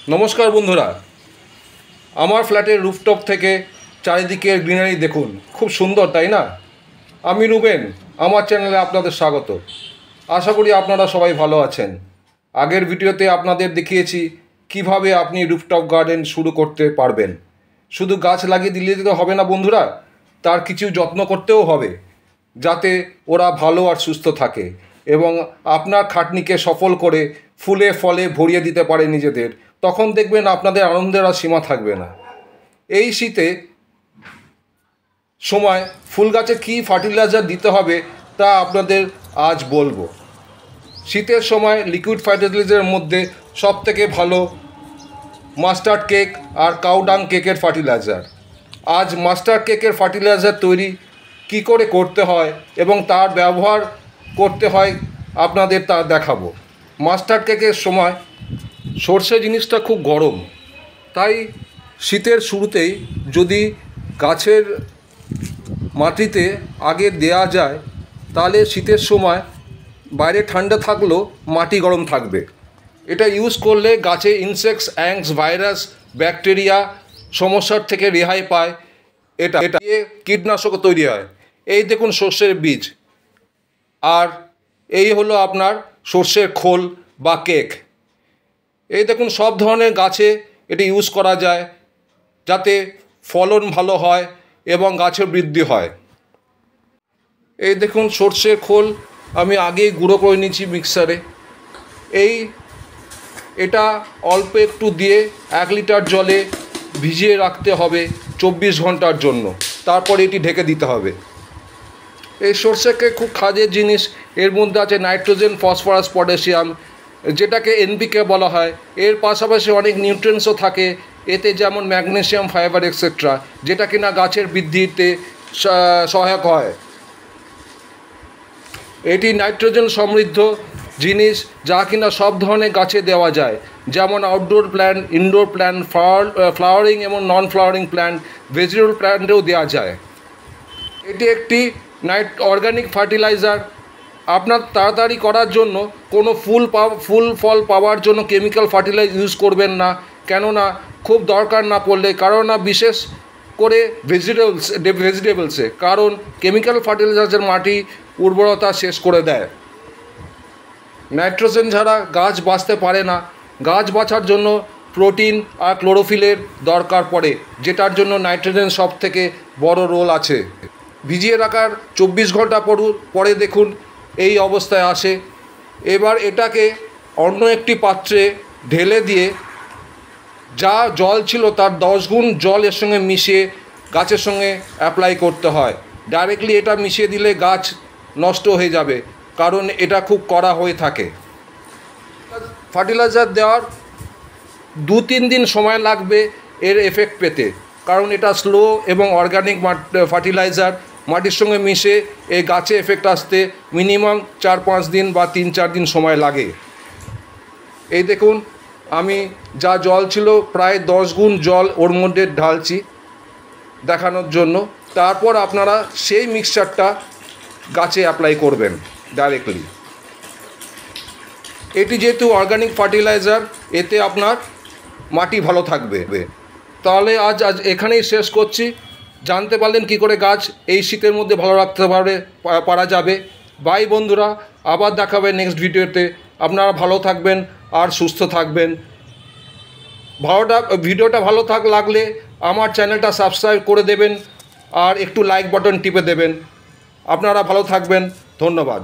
নমস্কার বন্ধুরা, আমার ফ্ল্যাটের রুফটপ থেকে চারিদিকের গ্রিনারি দেখুন, খুব সুন্দর তাই না? আমি রুবেন, আমার চ্যানেলে আপনাদের স্বাগত। আশা করি আপনারা সবাই ভালো আছেন। আগের ভিডিওতে আপনাদের দেখিয়েছি কিভাবে আপনি রুফটপ গার্ডেন শুরু করতে পারবেন। শুধু গাছ লাগিয়ে দিলে তো হবে না বন্ধুরা, তার কিছু যত্ন করতেও হবে যাতে ওরা ভালো আর সুস্থ থাকে এবং আপনার খাটনিকে সফল করে ফুলে ফলে ভরিয়ে দিতে পারে নিজেদের। তখন দেখবেন আপনাদের আনন্দের আর সীমা থাকবে না। এই শীতে সময় ফুল গাছে কী ফার্টিলাইজার দিতে হবে তা আপনাদের আজ বলবো। শীতের সময় লিকুইড ফার্টিলাইজারের মধ্যে সবথেকে ভালো মাস্টার্ড কেক আর কাউডাং কেকের ফার্টিলাইজার। আজ মাস্টার্ড কেকের ফার্টিলাইজার তৈরি কি করে করতে হয় এবং তার ব্যবহার করতে হয় আপনাদের তা দেখাবো। মাস্টার্ড কেকের সময় সর্ষে জিনিসটা খুব গরম, তাই শীতের শুরুতেই যদি গাছের মাটিতে আগে দেয়া যায় তাহলে শীতের সময় বাইরে ঠান্ডা থাকলেও মাটি গরম থাকবে। এটা ইউজ করলে গাছে ইনসেক্টস, অ্যাংস, ভাইরাস, ব্যাকটেরিয়া সমস্যার থেকে রেহাই পায়। এটা দিয়ে কীটনাশক তৈরি হয়। এই দেখুন সর্ষের বীজ, আর এই হলো আপনার সর্ষের খোল বা কেক। এই দেখুন সব ধরনের গাছে এটি ইউজ করা যায় যাতে ফলন ভালো হয় এবং গাছের বৃদ্ধি হয়। এই দেখুন সর্ষের খোল আমি আগেই গুঁড়ো করে নিয়েছি মিক্সারে। এটা অল্প একটু দিয়ে 1 লিটার জলে ভিজিয়ে রাখতে হবে 24 ঘন্টার জন্য, তারপরে এটি ঢেকে দিতে হবে। এই সর্ষেকে খুব কাজের জিনিস। এর মধ্যে আছে নাইট্রোজেন, ফসফরাস, পটাশিয়াম, যেটাকে এনপিকে বলা হয়। এর পাশাপাশি অনেক নিউট্রিয়েন্টসও থাকে এতে, যেমন ম্যাগনেসিয়াম, ফাইবার এক্সেট্রা, যেটা কিনা গাছের বৃদ্ধিতে সহায়ক হয়। এটি নাইট্রোজেন সমৃদ্ধ জিনিস যা কিনা সব ধরনের গাছে দেওয়া যায়, যেমন outdoor plant, indoor plant, flowering এবং নন ফ্লাওয়ারিং প্ল্যান্ট, ভেজিটেবল প্ল্যান্টেও দেওয়া যায়। এটি একটি অর্গানিক ফার্টিলাইজার। আপনার তাড়াতাড়ি করার জন্য কোনো ফুল ফল পাওয়ার জন্য কেমিক্যাল ফার্টিলাইজার ইউজ করবেন না, কেননা খুব দরকার না পড়লে, কারণ বিশেষ করে ভেজিটেবলসে, কারণ কেমিক্যাল ফার্টিলাইজার মাটি উর্বরতা শেষ করে দেয়। নাইট্রোজেন ছাড়া গাছ বাঁচতে পারে না। গাছ বাঁচার জন্য প্রোটিন আর ক্লোরোফিলের দরকার পড়ে, যেটার জন্য নাইট্রোজেন সব থেকে বড় রোল আছে। ভিজিয়ে রাখার 24 ঘন্টা পরে দেখুন এই অবস্থায় আসে। এবার এটাকে অন্য একটি পাত্রে ঢেলে দিয়ে যা জল ছিল তার 10 গুণ জল এর সঙ্গে মিশিয়ে গাছের সঙ্গে অ্যাপ্লাই করতে হয়। ডাইরেক্টলি এটা মিশিয়ে দিলে গাছ নষ্ট হয়ে যাবে, কারণ এটা খুব কড়া হয়ে থাকে। ফার্টিলাইজার দেওয়ার 2-3 দিন সময় লাগবে এর এফেক্ট পেতে, কারণ এটা স্লো এবং অর্গানিক ফার্টিলাইজার। মাটির সঙ্গে মিশে এই গাছে এফেক্ট আসতে মিনিমাম 4-5 দিন বা 3-4 দিন সময় লাগে। এই দেখুন আমি যা জল ছিল প্রায় 10 গুণ জল ওর মধ্যে ঢালছি দেখানোর জন্য। তারপর আপনারা সেই মিক্সচারটা গাছে অ্যাপ্লাই করবেন ডাইরেক্টলি। এটি যেহেতু অর্গানিক ফার্টিলাইজার, এতে আপনার মাটি ভালো থাকবে। তাহলে আজ এখানেই শেষ করছি। জানতে পারলেন কি করে গাছ এই শীতের মধ্যে ভালো রাখতে পারা যাবে। বাই বন্ধুরা, আবার দেখাবে নেক্সট ভিডিওতে। আপনারা ভালো থাকবেন আর সুস্থ থাকবেন। ভিডিওটা ভালো লাগলে আমার চ্যানেলটা সাবস্ক্রাইব করে দেবেন আর একটু লাইক বাটন টিপে দেবেন। আপনারা ভালো থাকবেন। ধন্যবাদ।